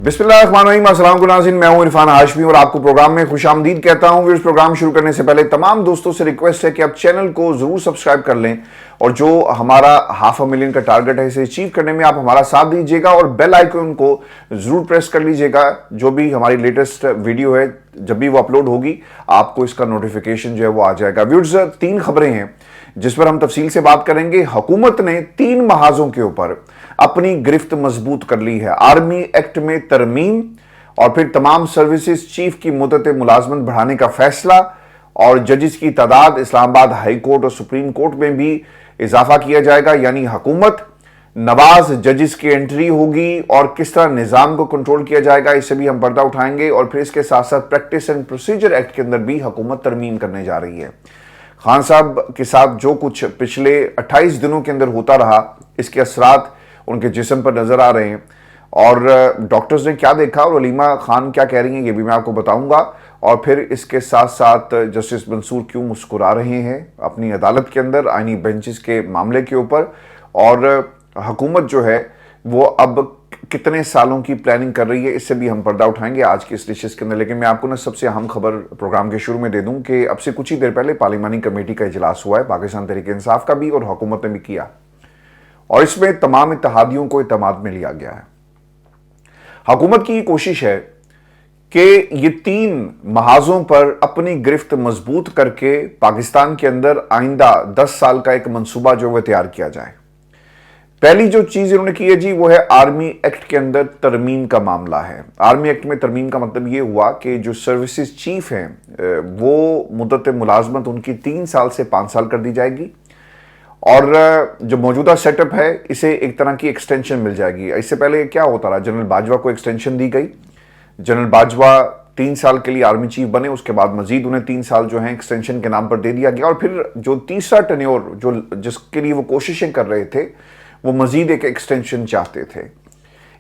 बिस्मिल्लाहिर्रहमानिर्रहीम। अस्सलाम वालेकुम नाज़रीन, मैं हूं इरफान हाशमी और आपको प्रोग्राम में खुशामदीद कहता हूं। इस प्रोग्राम शुरू करने से पहले तमाम दोस्तों से रिक्वेस्ट है कि आप चैनल को जरूर सब्सक्राइब कर लें और जो हमारा 500,000 का टारगेट है इसे अचीव करने में आप हमारा साथ दीजिएगा और बेल आइकन को जरूर प्रेस कर लीजिएगा। जो भी हमारी लेटेस्ट वीडियो है जब भी वो अपलोड होगी आपको इसका नोटिफिकेशन जो है वो आ जाएगा। व्यूअर्स, 3 खबरें हैं जिस पर हम तफसील से बात करेंगे। हुकूमत ने 3 महाजों के ऊपर अपनी गिरफ्त मजबूत कर ली है। आर्मी एक्ट में तरमीम और फिर तमाम सर्विसेज चीफ की मुद्दत मुलाजमत बढ़ाने का फैसला और जजेस की तादाद इस्लामाबाद हाई कोर्ट और सुप्रीम कोर्ट में भी इजाफा किया जाएगा। यानी हुकूमत नवाज जजेस की एंट्री होगी और किस तरह निजाम को कंट्रोल किया जाएगा इससे भी हम पर्दा उठाएंगे। और फिर इसके साथ साथ प्रैक्टिस एंड प्रोसीजर एक्ट के अंदर भी हुकूमत तरमीम करने जा रही है। खान साहब के साथ जो कुछ पिछले 28 दिनों के अंदर होता रहा इसके असरात उनके जिस्म पर नजर आ रहे हैं और डॉक्टर्स ने क्या देखा और अलीमा खान क्या कह रही हैं ये भी मैं आपको बताऊंगा। और फिर इसके साथ साथ जस्टिस मंसूर क्यों मुस्कुरा रहे हैं अपनी अदालत के अंदर आईनी बेंचेस के मामले के ऊपर, और हुकूमत जो है वो अब कितने सालों की प्लानिंग कर रही है इससे भी हम पर्दा उठाएंगे आज की इस डिशेस के अंदर। लेकिन मैं आपको ना सबसे अहम खबर प्रोग्राम के शुरू में दे दूं कि अब से कुछ ही देर पहले पार्लिमानी कमेटी का इजलास हुआ है, पाकिस्तान तहरीक इंसाफ का भी और हुकूमत ने भी किया, और इसमें तमाम इत्तेहादियों को इत्तेमाद में लिया गया है। हुकूमत की कोशिश है कि ये 3 महाजों पर अपनी गिरफ्त मजबूत करके पाकिस्तान के अंदर आइंदा 10 साल का एक मंसूबा जो है तैयार किया जाए। पहली जो चीज इन्होंने की है जी वो है आर्मी एक्ट के अंदर तरमीम का मामला है। आर्मी एक्ट में तरमीम का मतलब ये हुआ कि जो सर्विसेज चीफ हैं वो मुद्दत मुलाजमत उनकी 3 साल से 5 साल कर दी जाएगी और जो मौजूदा सेटअप है इसे एक तरह की एक्सटेंशन मिल जाएगी। इससे पहले क्या होता रहा, जनरल बाजवा को एक्सटेंशन दी गई, जनरल बाजवा 3 साल के लिए आर्मी चीफ बने, उसके बाद मजीद उन्हें 3 साल जो है एक्सटेंशन के नाम पर दे दिया गया और फिर जो तीसरा टेन्योर जो जिसके लिए वो कोशिशें कर रहे थे वो मजीद एक एक्सटेंशन चाहते थे।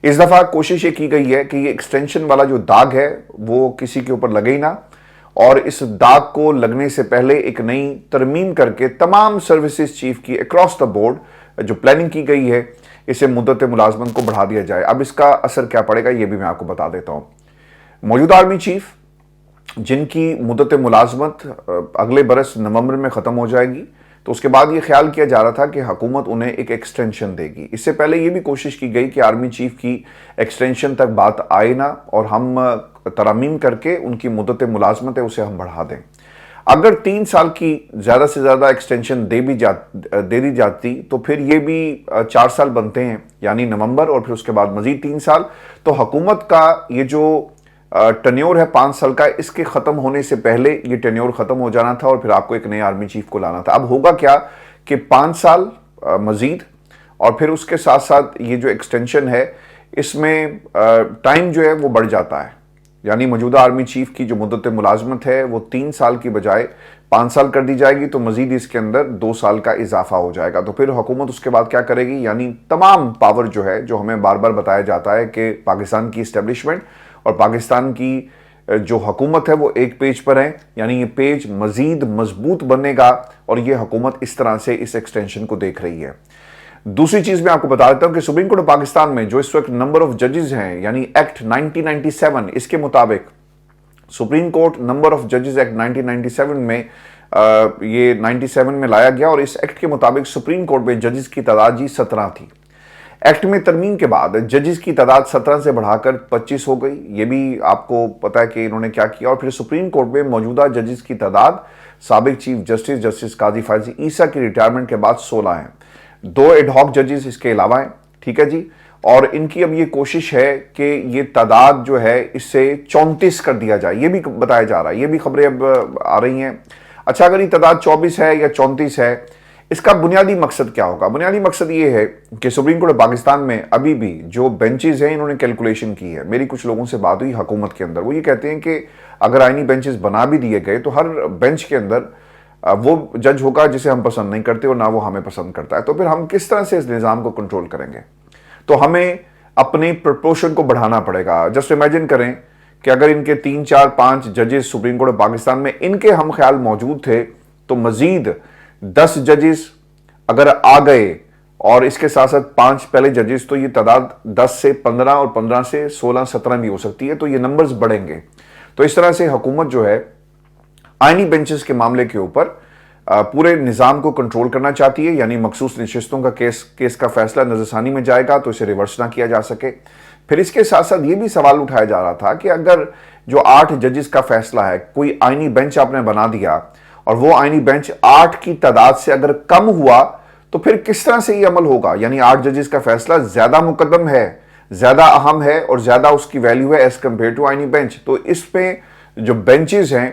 इस दफा कोशिश ये की गई है कि ये एक्सटेंशन वाला जो दाग है वो किसी के ऊपर लगे ही ना, और इस दाग को लगने से पहले एक नई तरमीम करके तमाम सर्विसेज चीफ की अक्रॉस द बोर्ड जो प्लानिंग की गई है इसे मुद्दत मुलाजमत को बढ़ा दिया जाए। अब इसका असर क्या पड़ेगा ये भी मैं आपको बता देता हूं। मौजूदा आर्मी चीफ जिनकी मुद्दत मुलाजमत अगले बरस नवंबर में खत्म हो जाएगी, तो उसके बाद ये ख्याल किया जा रहा था कि हुकूमत उन्हें एक एक्सटेंशन देगी। इससे पहले ये भी कोशिश की गई कि आर्मी चीफ की एक्सटेंशन तक बात आए ना और हम तरमीम करके उनकी मुद्दत मुलाजमत है उसे हम बढ़ा दें। अगर 3 साल की ज़्यादा से ज़्यादा एक्सटेंशन दे दी जाती तो फिर ये भी 4 साल बनते हैं, यानी नवंबर और फिर उसके बाद मजीद 3 साल। तो हुकूमत का ये जो टेन्योर है 5 साल का, इसके ख़त्म होने से पहले ये टेन्योर ख़त्म हो जाना था और फिर आपको एक नए आर्मी चीफ को लाना था। अब होगा क्या कि 5 साल मजीद और फिर उसके साथ साथ ये जो एक्सटेंशन है इसमें टाइम जो है वो बढ़ जाता है। यानी मौजूदा आर्मी चीफ की जो मुद्दत मुलाजमत है वो 3 साल की बजाय 5 साल कर दी जाएगी, तो मजीद इसके अंदर 2 साल का इजाफा हो जाएगा। तो फिर हुकूमत उसके बाद क्या करेगी, यानी तमाम पावर जो है जो हमें बार बार बताया जाता है कि पाकिस्तान की इस्टेब्लिशमेंट और पाकिस्तान की जो हुकूमत है वो एक पेज पर है, यानी ये पेज मजीद मजबूत बनेगा और ये हुकूमत इस तरह से इस एक्सटेंशन को देख रही है। दूसरी चीज मैं आपको बता देता हूं कि सुप्रीम कोर्ट ऑफ पाकिस्तान में जो इस वक्त नंबर ऑफ जजेस हैं, यानी एक्ट 1997 इसके मुताबिक सुप्रीम कोर्ट नंबर ऑफ जजेस एक्ट 1997 में ये 97 में लाया गया और इस एक्ट के मुताबिक सुप्रीम कोर्ट में जजेस की तादाद जी 17 थी। एक्ट में तरमीम के बाद जजेस की तादाद 17 से बढ़ाकर 25 हो गई। ये भी आपको पता है कि इन्होंने क्या किया। और फिर सुप्रीम कोर्ट में मौजूदा जजेस की तादाद साबिक चीफ जस्टिस काजी फैजी ईसा की रिटायरमेंट के बाद 16 है। 2 एडहॉक जजेस इसके अलावा हैं, ठीक है जी। और इनकी अब ये कोशिश है कि ये तादाद जो है इससे 34 कर दिया जाए, ये भी बताया जा रहा है, ये भी खबरें अब आ रही हैं। अच्छा, अगर ये तादाद 24 है या 34 है, इसका बुनियादी मकसद क्या होगा? बुनियादी मकसद ये है कि सुप्रीम कोर्ट पाकिस्तान में अभी भी जो बेंचेस हैं इन्होंने कैलकुलेशन की है। मेरी कुछ लोगों से बात हुई हुकूमत के अंदर, वो ये कहते हैं कि अगर आईनी बेंचेस बना भी दिए गए तो हर बेंच के अंदर वो जज होगा जिसे हम पसंद नहीं करते और ना वो हमें पसंद करता है। तो फिर हम किस तरह से इस निज़ाम को कंट्रोल करेंगे? तो हमें अपने प्रपोर्शन को बढ़ाना पड़ेगा। जस्ट इमेजिन करें कि अगर इनके 3, 4, 5 जजेस सुप्रीम कोर्ट पाकिस्तान में इनके हम ख्याल मौजूद थे तो मजीद 10 जजेस अगर आ गए اور اس کے ساتھ ساتھ 5 پہلے ججز، تو یہ تعداد 10 سے 15 اور 15 سے 16 17 بھی ہو سکتی ہے، تو یہ نمبرز بڑھیں گے۔ تو اس طرح سے حکومت جو ہے آئینی بینچز کے معاملے کے اوپر پورے نظام کو کنٹرول کرنا چاہتی ہے، یعنی مخصوص نشستوں کا کیس کا فیصلہ نظر ثانی میں جائے گا تو اسے ریورس نہ کیا جا سکے۔ پھر اس کے ساتھ ساتھ یہ بھی سوال اٹھایا جا رہا تھا کہ اگر جو 8 ججز کا فیصلہ ہے، کوئی آئینی بینچ آپ نے بنا دیا اور وہ آئینی بینچ 8 کی تعداد سے اگر کم ہوا تو پھر کس طرح سے یہ عمل ہوگا؟ یعنی 8 ججز کا فیصلہ زیادہ مقدم ہے، زیادہ اہم ہے اور زیادہ اس کی ویلیو ہے ایز کمپیئر ٹو آئینی بینچ، تو اس پہ جو بینچز ہیں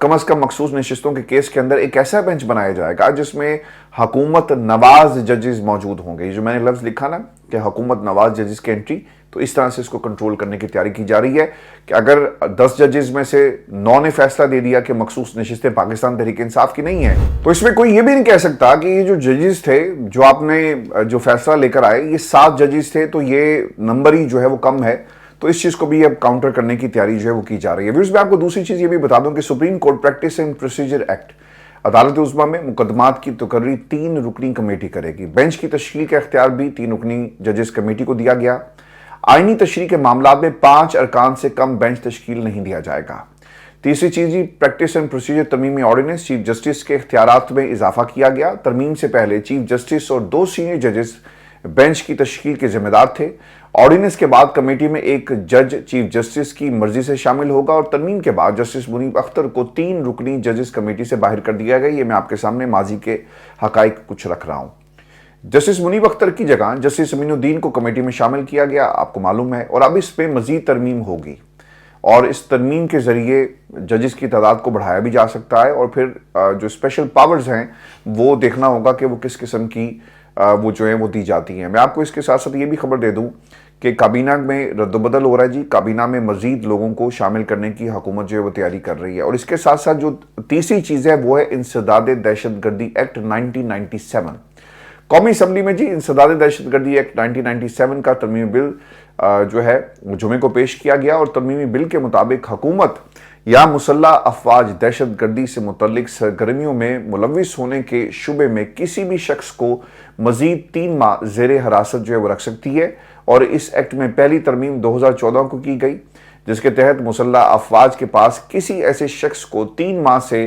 کم از کم مخصوص نشستوں کے کیس کے اندر ایک ایسا بینچ بنایا جائے گا جس میں حکومت نواز ججز موجود ہوں گے۔ یہ جو میں نے لفظ لکھا نا کہ حکومت نواز ججز کی انٹری، تو اس طرح سے اس کو کنٹرول کرنے کی تیاری کی جا رہی ہے کہ اگر 10 ججز میں سے 9 نے فیصلہ دے دیا کہ مخصوص نشستیں پاکستان تحریک انصاف کی نہیں ہیں، تو اس میں کوئی یہ بھی نہیں کہہ سکتا کہ یہ جو ججز تھے جو آپ نے جو فیصلہ لے کر آئے، یہ 7 ججز تھے تو یہ نمبر ہی جو ہے وہ کم ہے۔ تو اس چیز کو بھی اب کاؤنٹر کرنے کی تیاری جو ہے وہ کی جا رہی ہے۔ ویورز، میں آپ کو دوسری چیز یہ بھی بتا دوں کہ supreme court practice and procedure act عدالت عظمیٰ میں مقدمات کی تقرری 3 رکنی کمیٹی کرے گی۔ بینچ کی تشکیل کا اختیار بھی 3 رکنی ججز کمیٹی کو دیا گیا۔ آئینی تشریح کے معاملات میں 5 ارکان سے کم بینچ تشکیل نہیں دیا جائے گا۔ تیسری چیز یہ پریکٹس اینڈ پروسیجر ترمیمی آرڈیننس، چیف جسٹس کے اختیارات میں اضافہ کیا گیا۔ ترمیم سے پہلے چیف جسٹس اور 2 سینئر ججز بینچ کی تشکیل کے ذمہ دار تھے۔ آرڈیننس کے بعد کمیٹی میں ایک جج چیف جسٹس کی مرضی سے شامل ہوگا، اور ترمیم کے بعد جسٹس منیب اختر کو 3 رکنی ججز کمیٹی سے باہر کر دیا گیا۔ یہ میں آپ کے سامنے ماضی کے حقائق کچھ رکھ رہا ہوں۔ جسٹس منیب اختر کی جگہ جسٹس امین الدین کو کمیٹی میں شامل کیا گیا، آپ کو معلوم ہے، اور اب اس پہ مزید ترمیم ہوگی اور اس ترمیم کے ذریعے ججز کی تعداد کو بڑھایا بھی جا سکتا ہے، اور پھر جو اسپیشل پاورز ہیں وہ دیکھنا ہوگا کہ وہ کس قسم کی وہ جو ہیں وہ دی جاتی ہیں۔ میں آپ کو اس کے ساتھ ساتھ یہ بھی خبر دے دوں کہ کابینہ میں رد و بدل ہو رہا ہے جی، کابینہ میں مزید لوگوں کو شامل کرنے کی حکومت جو ہے وہ تیاری کر رہی ہے۔ اور اس کے ساتھ ساتھ جو تیسری چیز ہے وہ ہے انسداد دہشت گردی ایکٹ 1997۔ قومی اسمبلی میں جی انسداد دہشت گردی ایکٹ 1997 کا ترمیمی بل جو ہے جمعے کو پیش کیا گیا، اور ترمیمی بل کے مطابق حکومت یا مسلح افواج دہشت گردی سے متعلق سرگرمیوں میں ملوث ہونے کے شبے میں کسی بھی شخص کو مزید 3 ماہ زیر حراست جو ہے وہ رکھ سکتی ہے، اور اس ایکٹ میں پہلی ترمیم 2014 کو کی گئی، جس کے تحت مسلح افواج کے پاس کسی ایسے شخص کو 3 ماہ سے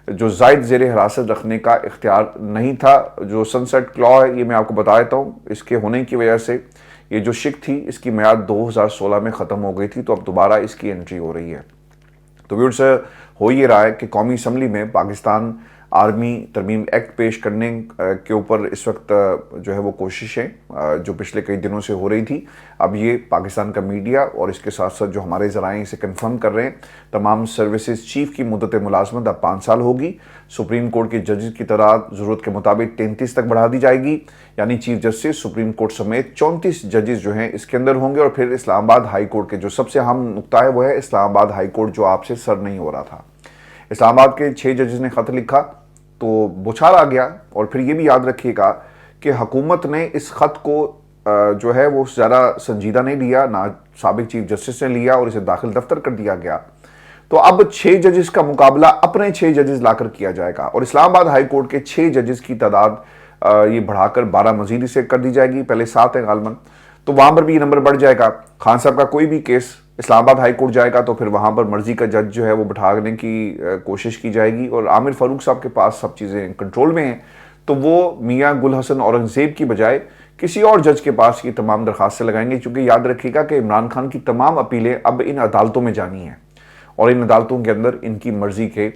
جو زائد زیر حراست رکھنے کا اختیار نہیں تھا۔ جو سنسیٹ کلا ہے یہ میں آپ کو بتا دیتا ہوں، اس کے ہونے کی وجہ سے یہ جو شک تھی اس کی میعاد 2016 میں ختم ہو گئی تھی، تو اب دوبارہ اس کی انٹری ہو رہی ہے۔ تو ویورز، ہو یہ رہا ہے کہ قومی اسمبلی میں پاکستان آرمی ترمیم ایکٹ پیش کرنے کے اوپر اس وقت جو ہے وہ کوششیں جو پچھلے کئی دنوں سے ہو رہی تھی، اب یہ پاکستان کا میڈیا اور اس کے ساتھ ساتھ جو ہمارے ذرائع اسے کنفرم کر رہے ہیں، تمام سروسز چیف کی مدت ملازمت اب 5 سال ہوگی۔ سپریم کورٹ کے ججز کی تعداد ضرورت کے مطابق 33 تک بڑھا دی جائے گی، یعنی چیف جسٹس سپریم کورٹ سمیت 34 ججز جو ہیں اس کے اندر ہوں گے۔ اور پھر اسلام آباد ہائی کورٹ کے جو سب سے اہم نقطہ ہے وہ ہے اسلام آباد ہائی کورٹ جو آپ سے سر نہیں ہو رہا تھا۔ اسلام آباد کے 6 ججز نے خط لکھا تو بوچھار آ گیا، اور پھر یہ بھی یاد رکھیے گا کہ حکومت نے اس خط کو جو ہے وہ زیادہ سنجیدہ نہیں لیا، نہ سابق چیف جسٹس نے لیا، اور اسے داخل دفتر کر دیا گیا۔ تو اب 6 ججز کا مقابلہ اپنے 6 ججز لا کر کیا جائے گا، اور اسلام آباد ہائی کورٹ کے 6 ججز کی تعداد یہ بڑھا کر 12 مزید اسے کر دی جائے گی، پہلے 7 ہیں غالباً، تو وہاں پر بھی یہ نمبر بڑھ جائے گا۔ خان صاحب کا کوئی بھی کیس اسلام آباد ہائی کورٹ جائے گا تو پھر وہاں پر مرضی کا جج جو ہے وہ بٹھانے کی کوشش کی جائے گی، اور عامر فاروق صاحب کے پاس سب چیزیں کنٹرول میں ہیں، تو وہ میاں گل حسن اورنگزیب کی بجائے کسی اور جج کے پاس یہ تمام درخواستیں لگائیں گے، کیونکہ یاد رکھیے گا کہ عمران خان کی تمام اپیلیں اب ان عدالتوں میں جانی ہیں، اور ان عدالتوں کے اندر ان کی مرضی کے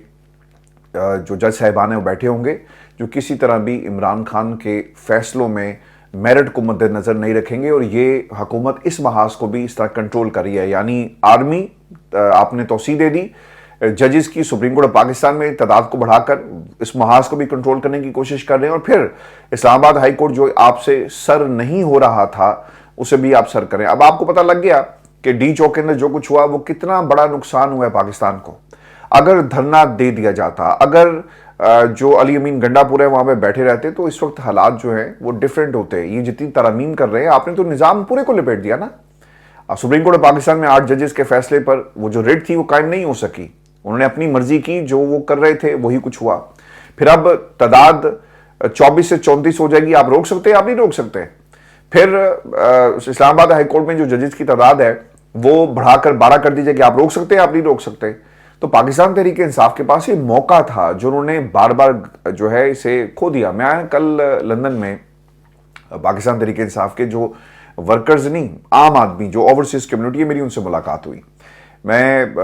جو جج صاحبان ہیں وہ بیٹھے ہوں گے، جو کسی طرح بھی عمران خان کے فیصلوں میں میرٹ کو مد نظر نہیں رکھیں گے۔ اور یہ حکومت اس محاذ کو بھی اس طرح کنٹرول کر رہی ہے، یعنی آرمی آپ نے توسیع دے دی ججز کی، سپریم کورٹ آف پاکستان میں تعداد کو بڑھا کر اس محاذ کو بھی کنٹرول کرنے کی کوشش کر رہے ہیں، اور پھر اسلام آباد ہائی کورٹ جو آپ سے سر نہیں ہو رہا تھا اسے بھی آپ سر کریں۔ اب آپ کو پتہ لگ گیا کہ ڈی چوک کے اندر جو کچھ ہوا وہ کتنا بڑا نقصان ہوا ہے پاکستان کو۔ اگر دھرنا دے دیا جاتا، اگر جو علی امین گنڈا پور ہے وہاں پہ بیٹھے رہتے، تو اس وقت حالات جو ہیں وہ ڈیفرنٹ ہوتے ہیں۔ یہ جتنی ترامیم کر رہے ہیں، آپ نے تو نظام پورے کو لپیٹ دیا نا۔ سپریم کورٹ آف پاکستان میں 8 ججز کے فیصلے پر وہ جو ریٹ تھی وہ قائم نہیں ہو سکی، انہوں نے اپنی مرضی کی، جو وہ کر رہے تھے وہی کچھ ہوا۔ پھر اب تعداد 24 से 34 हो जाएगी, आप रोक सकते हैं? आप नहीं रोक सकते। फिर इस्लामाबाद हाई कोर्ट में जो जजेस की तादाद है वो बढ़ाकर 12 कर दी जाएगी, आप रोक सकते हैं? आप नहीं रोक सकते। तो पाकिस्तान तहरीक इंसाफ के पास ये मौका था जो उन्होंने बार बार जो है इसे खो दिया। मैं कल लंदन में पाकिस्तान तहरीक इंसाफ के जो वर्कर्स नहीं, आम आदमी जो ओवरसीज कम्युनिटी है, मेरी उनसे मुलाकात हुई। मैं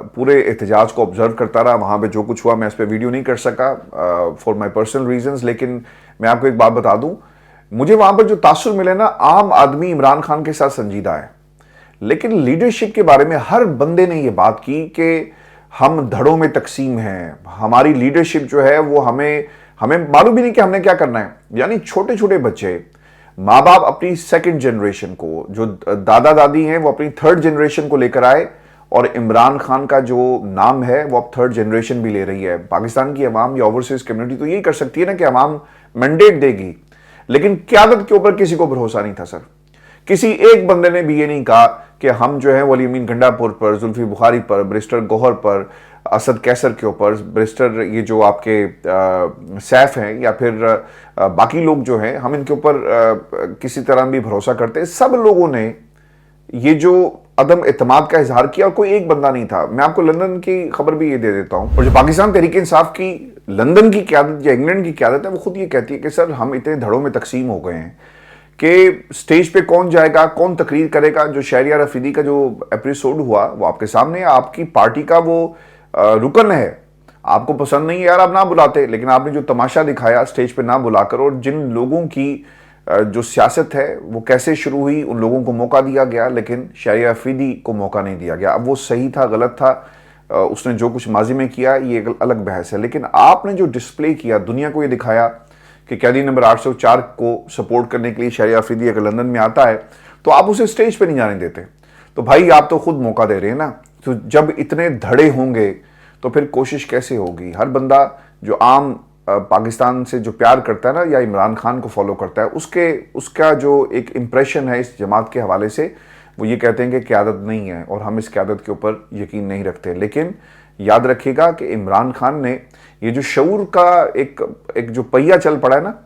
पूरे एहतजाज को ऑब्जर्व करता रहा। वहाँ पे जो कुछ हुआ मैं इस पर वीडियो नहीं कर सका फॉर माई पर्सनल रीजंस, लेकिन मैं आपको एक बात बता दूं, मुझे वहाँ पर जो तासुर मिले ना, आम आदमी इमरान खान के साथ संजीदा है, लेकिन लीडरशिप के बारे में हर बंदे ने ये बात की कि हम धड़ों में तकसीम हैं, हमारी लीडरशिप जो है वो हमें मालूम भी नहीं कि हमने क्या करना है। यानी छोटे छोटे बच्चे, माँ बाप अपनी सेकंड जनरेशन को, जो दादा दादी हैं वो अपनी थर्ड जनरेशन को लेकर आए, और इमरान खान का जो नाम है वो अब थर्ड जनरेशन भी ले रही है। पाकिस्तान की अवाम या ओवरसीज कम्युनिटी तो यही कर सकती है ना कि अवाम मैंडेट देगी, लेकिन क़यादत के ऊपर किसी को भरोसा नहीं था सर। किसी एक बंदे ने भी ये नहीं कहा कि हम जो है वली अमीन गंडापुर पर, जुल्फी बुखारी पर, बैरिस्टर गौहर पर, असद कैसर के ऊपर, बैरिस्टर ये जो आपके सैफ हैं या फिर बाकी लोग जो हैं, हम इनके ऊपर किसी तरह भी भरोसा करते। सब लोगों ने ये जो अदम एतमाद का इजहार किया, और कोई एक बंदा नहीं था। मैं आपको लंदन की खबर भी ये दे देता हूं, और जो पाकिस्तान तहरीक इंसाफ की लंदन की क़यादत या इंग्लैंड की क़यादत है, वो खुद ये कहती है कि सर हम इतने धड़ों में तकसीम हो गए हैं कि स्टेज पे कौन जाएगा, कौन तकरीर करेगा। जो शहरियार अफरीदी का जो एपिसोड हुआ वो आपके सामने, आपकी पार्टी का वो रुकन है, आपको पसंद नहीं है यार, आप ना बुलाते, लेकिन आपने जो तमाशा दिखाया स्टेज पे ना बुलाकर, और जिन लोगों की जो सियासत है वो कैसे शुरू हुई, उन लोगों को मौका दिया गया, लेकिन शहरियार अफरीदी को मौका नहीं दिया गया। अब वो सही था गलत था, उसने जो कुछ माजी में किया ये एक अलग बहस है, लेकिन आपने जो डिस्प्ले किया, दुनिया को ये दिखाया कि कैदी नंबर 804 को सपोर्ट करने के लिए शहरियार अफरीदी अगर लंदन में आता है तो आप उसे स्टेज पे नहीं जाने देते। तो भाई आप तो खुद मौका दे रहे हैं ना। तो जब इतने धड़े होंगे तो फिर कोशिश कैसे होगी? हर बंदा जो आम पाकिस्तान से जो प्यार करता है ना, या इमरान खान को फॉलो करता है, उसका जो एक इम्प्रेशन है इस जमात के हवाले से, वो ये कहते हैं कि क़यादत नहीं है, और हम इस क़यादत के ऊपर यकीन नहीं रखते। लेकिन याद रखिएगा कि इमरान खान ने ये जो शऊर का एक जो पहिया चल पड़ा है ना,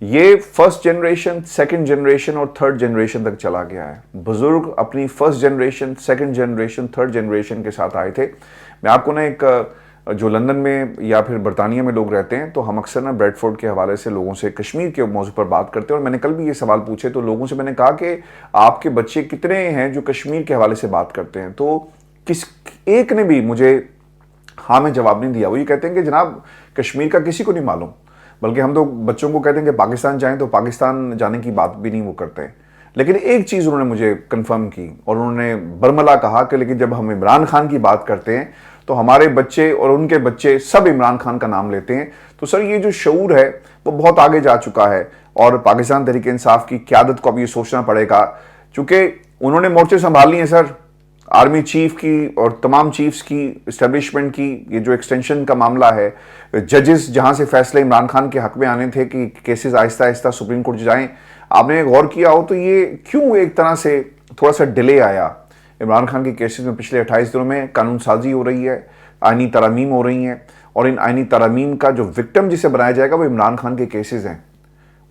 ये फर्स्ट जनरेशन, सेकंड जनरेशन और थर्ड जनरेशन तक चला गया है। बुजुर्ग अपनी first generation, second generation, third generation के साथ आए थे। मैं आपको ना एक जो लंदन में या फिर बरतानिया में लोग रहते हैं, तो हम अक्सर ना ब्रेडफोर्ड के हवाले से लोगों से कश्मीर के मौजू पर बात करते हैं, और मैंने कल भी ये सवाल पूछे, तो लोगों से मैंने कहा कि आपके बच्चे कितने हैं जो कश्मीर के हवाले से बात करते हैं? तो किस एक ने भी मुझे हाँ में जवाब नहीं दिया। वो ये कहते हैं कि जनाब कश्मीर का किसी को नहीं मालूम, बल्कि हम तो बच्चों को कहते हैं कि पाकिस्तान जाएं तो पाकिस्तान जाने की बात भी नहीं वो करते हैं। लेकिन एक चीज़ उन्होंने मुझे कंफर्म की, और उन्होंने बरमला कहा कि लेकिन जब हम इमरान खान की बात करते हैं तो हमारे बच्चे और उनके बच्चे सब इमरान खान का नाम लेते हैं। तो सर ये जो शऊर है वो बहुत आगे जा चुका है, और पाकिस्तान तहरीक इंसाफ की क़यादत को अब ये सोचना पड़ेगा, चूँकि उन्होंने मोर्चे संभाल लिए हैं सर, आर्मी चीफ की और तमाम चीफ्स की, इस्टेब्लिशमेंट की। ये जो एक्सटेंशन का मामला है, जजेस जहां से फैसले इमरान खान के हक में आने थे कि cases Aahista Aahista supreme court जाएं, आपने गौर किया हो तो ये क्यों एक तरह से थोड़ा सा डिले आया? इमरान खान के केसेस में पिछले 28 दिनों में कानून साजी हो रही है, आईनी तरमीम हो रही हैं, और इन आईनी तरमीम का जो विक्टिम जिसे बनाया जाएगा वो इमरान खान के केसेस हैं।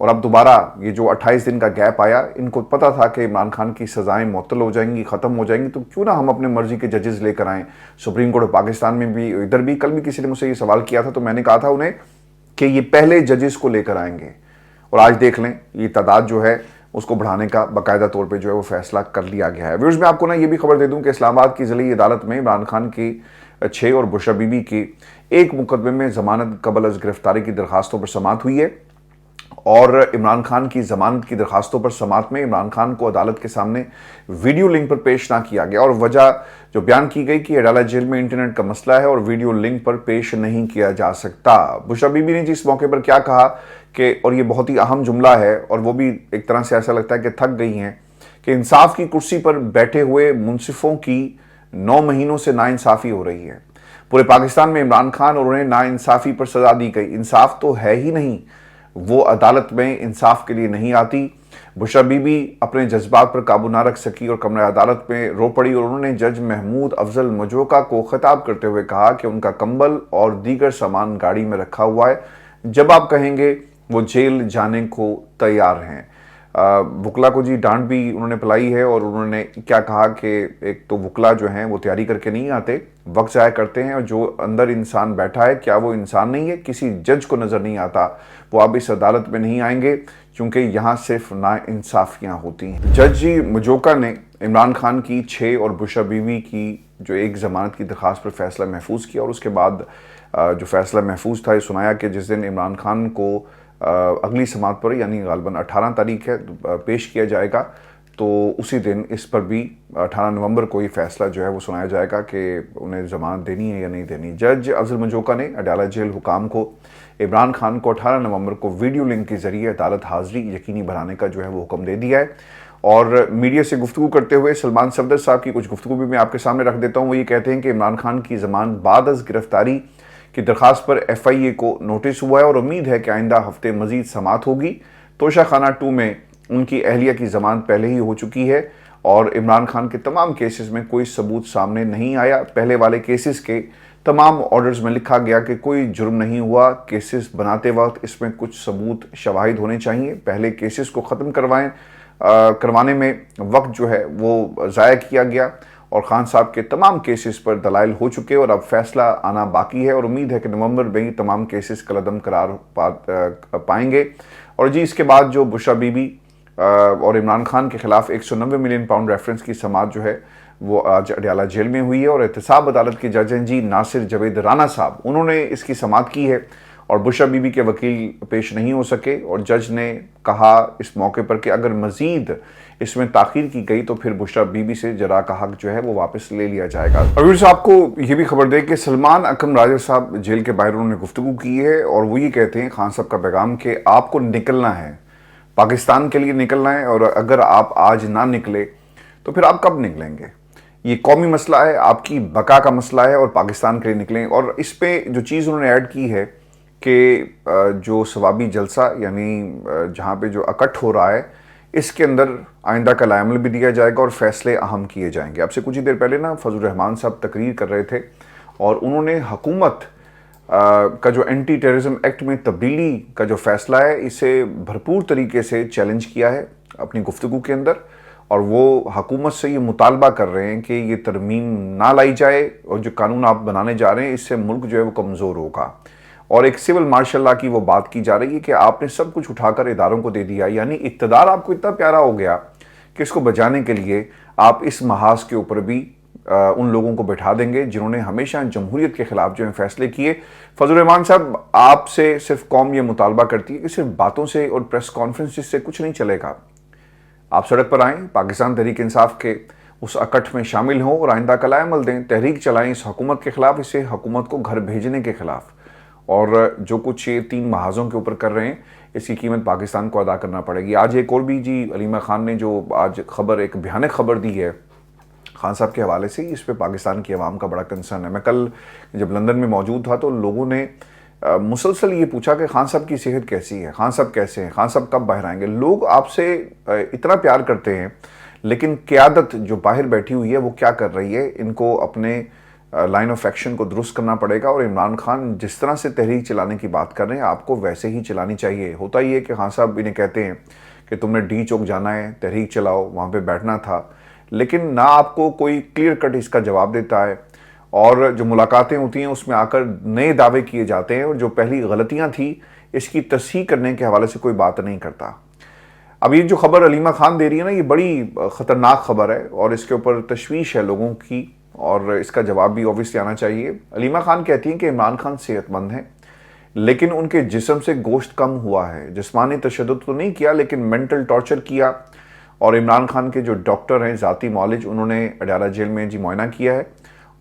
और अब दोबारा ये जो 28 दिन का गैप आया, इनको पता था कि इमरान खान की सजाएं मुअत्तल हो जाएंगी, ख़त्म हो जाएंगी, तो क्यों ना हम अपने मर्जी के जजेस लेकर आएँ। सुप्रीम कोर्ट पाकिस्तान में भी, इधर भी। कल भी किसी ने मुझसे ये सवाल किया था, तो मैंने कहा था उन्हें कि ये पहले जजेस को लेकर आएंगे, और आज देख लें ये तादाद जो है उसको बढ़ाने का बाकायदा तौर पे जो है वो फैसला कर लिया गया है। व्यूअर्स, मैं आपको ना ये भी खबर दे दूं कि इस्लामाबाद की ज़िली अदालत में इमरान खान की 6 और बुशरा बीबी की एक मुकदमे में ज़मानत कबल अज़ गिरफ्तारी की दरखास्तों पर समाअत हुई है, और इमरान खान की ज़मानत की दरखास्तों पर समाअत में इमरान खान को अदालत के सामने वीडियो लिंक पर पेश ना किया गया, और वजह जो बयान की गई कि अडाला जेल में इंटरनेट का मसला है और वीडियो लिंक पर पेश नहीं किया जा सकता। बुशरा बीबी ने जिस मौके पर क्या कहा कि, और ये बहुत ही अहम जुमला है, और वो भी एक तरह से ऐसा लगता है कि थक गई हैं, कि इंसाफ की कुर्सी पर बैठे हुए मुंसिफों की 9 महीनों से नाइंसाफ़ी हो रही है। पूरे पाकिस्तान में इमरान खान और उन्हें नाइंसाफ़ी पर सज़ा दी गई। इंसाफ तो है ही नहीं, वो अदालत में इंसाफ के लिए नहीं आती। बुशरा बीबी अपने जज्बात पर काबू ना रख सकी और कमरा अदालत में रो पड़ी, और उन्होंने जज महमूद अफजल मजोका को खिताब करते हुए कहा कि उनका कंबल और दीगर सामान गाड़ी में रखा हुआ है, जब आप कहेंगे वो जेल जाने को तैयार हैं। वकला को जी डांट भी उन्होंने पिलाई है और उन्होंने क्या कहा कि एक तो वकला जो हैं वो तैयारी करके नहीं आते, वक्त ज़ाया करते हैं, और जो अंदर इंसान बैठा है क्या वो इंसान नहीं है? किसी जज को नज़र नहीं आता वो अब इस अदालत में नहीं आएंगे क्योंकि यहाँ सिर्फ नाइंसाफियाँ होती हैं। जज जी मजोका ने इमरान खान की 6 और बुशरा बीवी की जो एक ज़मानत की दरख्वास्त पर फैसला महफूज किया और उसके बाद जो फैसला महफूज था ये सुनाया कि जिस दिन इमरान खान को अगली समात पर यानी गालबन 18 तारीख है पेश किया जाएगा, तो उसी दिन इस पर भी 18 नवंबर को ये फैसला जो है वो सुनाया जाएगा कि उन्हें ज़मानत देनी है या नहीं देनी। जज अफजल मंजोका ने अडयाला जेल हुकाम को इमरान खान को 18 नवंबर को वीडियो लिंक के जरिए अदालत हाज़िरी यकीनी बनाने का जो है वो हुक्म दे दिया है। और मीडिया से गुफ्तगू करते हुए सलमान सफदर साहब की कुछ गुफ्तगू भी मैं आपके सामने रख देता हूँ। वो ये कहते हैं कि इमरान खान की ज़मानत बाद अज़ गिरफ्तारी की दरख्वास्त पर FIA को नोटिस हुआ है और उम्मीद है कि आइंदा हफ्ते मजीद समात होगी। तोशा खाना 2 में उनकी अहलिया की ज़मानत पहले ही हो चुकी है और इमरान खान के तमाम केसेस में कोई सबूत सामने नहीं आया। पहले वाले केसेस के तमाम ऑर्डर्स में लिखा गया कि कोई जुर्म नहीं हुआ, केसेस बनाते वक्त इसमें कुछ सबूत शवाहिद होने चाहिए, पहले केसेस को ख़त्म करवाने में वक्त जो है वो ज़ाया किया गया और खान साहब के तमाम केसेस पर दलाइल हो चुके और अब फैसला आना बाकी है और उम्मीद है कि नवंबर में ही तमाम केसेस कलदम करार पाएंगे। और जी इसके बाद जो बुशरा बीबी और इमरान खान के खिलाफ 190 मिलियन पाउंड रेफरेंस की समात जो है वो आज अडयाला जेल में हुई है और एहतसाब अदालत के जज हैं जी नासिर जवेद राना साहब, उन्होंने इसकी समात की है और बुशरा बीबी के वकील पेश नहीं हो सके और जज ने कहा इस मौके पर कि अगर मजीद इसमें ताखीर की गई तो फिर बुशरा बीबी से जरा का हक जो है वो वापस ले लिया जाएगा। और आपको ये भी खबर दे कि सलमान अकरम राजा साहब जेल के बाहर उन्होंने गुफ्तगू की है और वो ये कहते हैं खान साहब का पैगाम कि आपको निकलना है, पाकिस्तान के लिए निकलना है और अगर आप आज ना निकले तो फिर आप कब निकलेंगे? ये कौमी मसला है, आपकी बका का मसला है और पाकिस्तान के लिए निकलें। और इस पर जो चीज़ उन्होंने ऐड की है कि जो सवाबी जलसा यानी जहाँ पे जो इकट्ठ हो रहा है इसके अंदर आइंदा का लायमल भी दिया जाएगा और फैसले अहम किए जाएंगे। आपसे कुछ ही देर पहले ना फजल रहमान साहब तकरीर कर रहे थे और उन्होंने हुकूमत का जो एंटी टेररिज्म एक्ट में तब्दीली का जो फैसला है इसे भरपूर तरीके से चैलेंज किया है अपनी गुफ्तगू के अंदर और वो हुकूमत से ये मुतालबा कर रहे हैं कि ये तरमीम ना लाई जाए और जो कानून आप बनाने जा रहे हैं इससे मुल्क जो है वो कमज़ोर होगा। और एक सिविल मार्शल लॉ की वो बात की जा रही है कि आपने सब कुछ उठाकर इदारों को दे दिया, यानी इक़्तिदार आपको इतना प्यारा हो गया कि इसको बचाने के लिए आप इस महाज के ऊपर भी उन लोगों को बैठा देंगे जिन्होंने हमेशा जमहूरियत के खिलाफ जो है फैसले किए। फजल रहमान साहब, आपसे सिर्फ कौम ये मुतालबा करती है कि सिर्फ बातों से और प्रेस कॉन्फ्रेंस से कुछ नहीं चलेगा, आप सड़क पर आएँ, पाकिस्तान तहरीक इंसाफ के उस इकट्ठ में शामिल हों और आइंदा का लायमल दें, तहरीक चलाएं इस हुकूमत के खिलाफ, इसे हुकूमत को घर भेजने के खिलाफ। और जो कुछ ये 3 महाजों के ऊपर कर रहे हैं इसकी कीमत पाकिस्तान को अदा करना पड़ेगी। आज एक और भी जी अलीमा खान ने जो आज खबर एक भयानक खबर दी है खान साहब के हवाले से, इस पे पाकिस्तान की आवाम का बड़ा कंसर्न है। मैं कल जब लंदन में मौजूद था तो लोगों ने मुसलसल ये पूछा कि खान साहब की सेहत कैसी है, खान साहब कैसे हैं, खान साहब कब बाहर आएंगे। लोग आपसे इतना प्यार करते हैं लेकिन क़यादत जो बाहर बैठी हुई है वो क्या कर रही है, इनको अपने लाइन ऑफ एक्शन को दुरुस्त करना पड़ेगा। और इमरान खान जिस तरह से तहरीक चलाने की बात कर रहे हैं आपको वैसे ही चलानी चाहिए। होता ही है कि खान साहब इन्हें कहते हैं कि तुमने डी चौक जाना है, तहरीक चलाओ, वहाँ पे बैठना था, लेकिन ना आपको कोई क्लियर कट इसका जवाब देता है और जो मुलाकातें होती हैं उसमें आकर नए दावे किए जाते हैं और जो पहली गलतियाँ थी इसकी तस्हीह करने के हवाले से कोई बात नहीं करता। अब ये जो खबर अलीमा खान दे रही है ना, ये बड़ी ख़तरनाक खबर है और इसके ऊपर तशवीश है लोगों की और इसका जवाब भी ऑब्वियसली आना चाहिए। अलीमा खान कहती हैं कि इमरान खान सेहतमंद हैं लेकिन उनके जिस्म से गोश्त कम हुआ है। जिस्मानी तशद्दुद तो नहीं किया लेकिन मेंटल टॉर्चर किया। और इमरान खान के जो डॉक्टर हैं ज़ाती मौलिज, उन्होंने अडयाला जेल में जी मुआयना किया है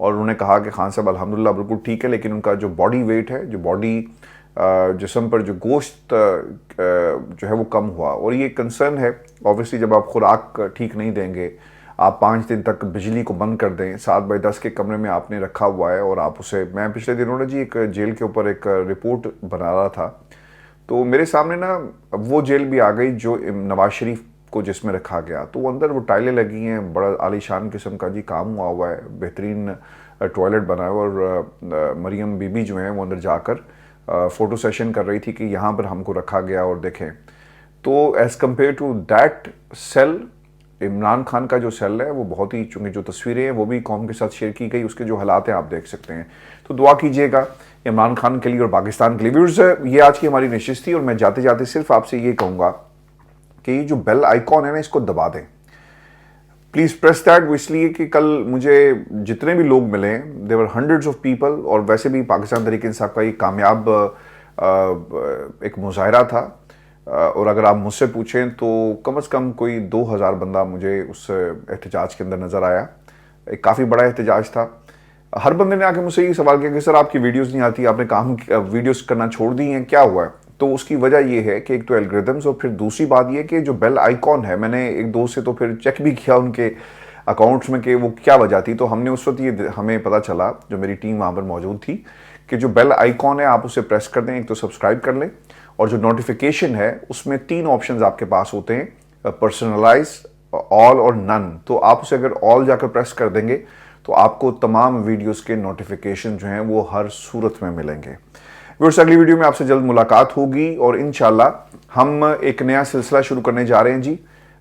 और उन्होंने कहा कि खान साहब अल्हम्दुलिल्लाह बिल्कुल ठीक है, लेकिन उनका जो बॉडी वेट है, जो बॉडी जिस्म पर जो गोश्त जो है वो कम हुआ। और ये कंसर्न है ऑब्वियसली, जब आप खुराक ठीक नहीं देंगे, आप 5 दिन तक बिजली को बंद कर दें, 7x10 के कमरे में आपने रखा हुआ है और आप उसे, मैं पिछले दिनों ने जी एक जेल के ऊपर एक रिपोर्ट बना रहा था तो मेरे सामने ना वो जेल भी आ गई जो नवाज शरीफ को जिसमें रखा गया, तो वो अंदर वो टाइलें लगी हैं, बड़ा आलीशान किस्म का जी काम हुआ हुआ है, बेहतरीन टॉयलेट बना है और मरियम बीबी जो हैं वो अंदर जाकर فوٹو سیشن کر رہی تھی کہ یہاں پر ہم کو رکھا گیا اور دیکھیں تو as compare to that cell Imran Khan کا جو سیل ہے وہ بہت ہی، چونکہ جو تصویریں ہیں وہ بھی قوم کے ساتھ شیئر کی گئی، اس کے جو حالات ہیں آپ دیکھ سکتے ہیں. تو دعا کیجئے گا عمران خان کے لیے اور پاکستان کے لیے. ویورز یہ آج کی ہماری نشست تھی اور میں جاتے جاتے صرف آپ سے یہ کہوں گا کہ یہ جو بیل آئیکن ہے نا اس کو دبا دیں پلیز پریس دیٹ. وہ اس لیے کہ کل مجھے جتنے بھی لوگ ملے دے ور ہنڈریڈز آف پیپل، اور ویسے بھی پاکستان تحریک انصاف کا یہ کامیاب ایک مظاہرہ تھا، اور اگر آپ مجھ سے پوچھیں تو کم از کم کوئی 2000 بندہ مجھے اس احتجاج کے اندر نظر آیا. ایک کافی بڑا احتجاج تھا. ہر بندے نے آ کے مجھ سے یہ سوال کیا کہ سر آپ کی ویڈیوز نہیں آتی، آپ نے ویڈیوز کرنا چھوڑ دی ہیں، کیا ہوا ہے؟ تو اس کی وجہ یہ ہے کہ ایک تو الگریدمز، اور پھر دوسری بات یہ کہ جو بیل آئیکن ہے، میں نے ایک دوست سے تو پھر چیک بھی کیا ان کے اکاؤنٹس میں کہ وہ کیا وجہ تھی. تو ہم نے اس وقت یہ ہمیں پتہ چلا، جو میری ٹیم وہاں پر موجود تھی، کہ جو بیل آئیکن ہے آپ اسے پریس کر دیں. ایک تو سبسکرائب کر لیں، اور جو نوٹیفیکیشن ہے اس میں 3 آپشنز آپ کے پاس ہوتے ہیں، پرسنلائز، آل اور نن. تو آپ اسے اگر آل جا کر پریس کر دیں گے تو آپ کو تمام ویڈیوز کے نوٹیفیکیشن جو ہیں وہ ہر صورت میں ملیں گے. ویورز اگلی ویڈیو میں آپ سے جلد ملاقات ہوگی، اور انشاءاللہ ہم ایک نیا سلسلہ شروع کرنے جا رہے ہیں جی.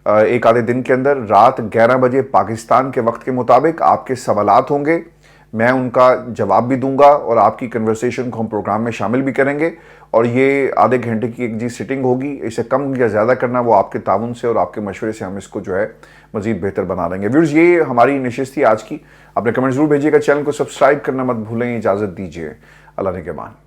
ایک آدھے دن کے اندر رات 11 بجے پاکستان کے وقت کے مطابق آپ کے سوالات ہوں گے، میں ان کا جواب بھی دوں گا، اور آپ کی کنورسیشن کو ہم پروگرام میں شامل بھی کریں گے. اور یہ آدھے گھنٹے کی ایک سٹنگ ہوگی، اسے کم یا زیادہ کرنا وہ آپ کے تعاون سے اور آپ کے مشورے سے ہم اس کو جو ہے مزید بہتر بنا لیں گے. ویورز یہ ہماری نشست تھی آج کی. اپنے کمنٹ ضرور بھیجیے گا، چینل کو سبسکرائب کرنا مت بھولیں. اجازت دیجیے، اللہ نگہبان.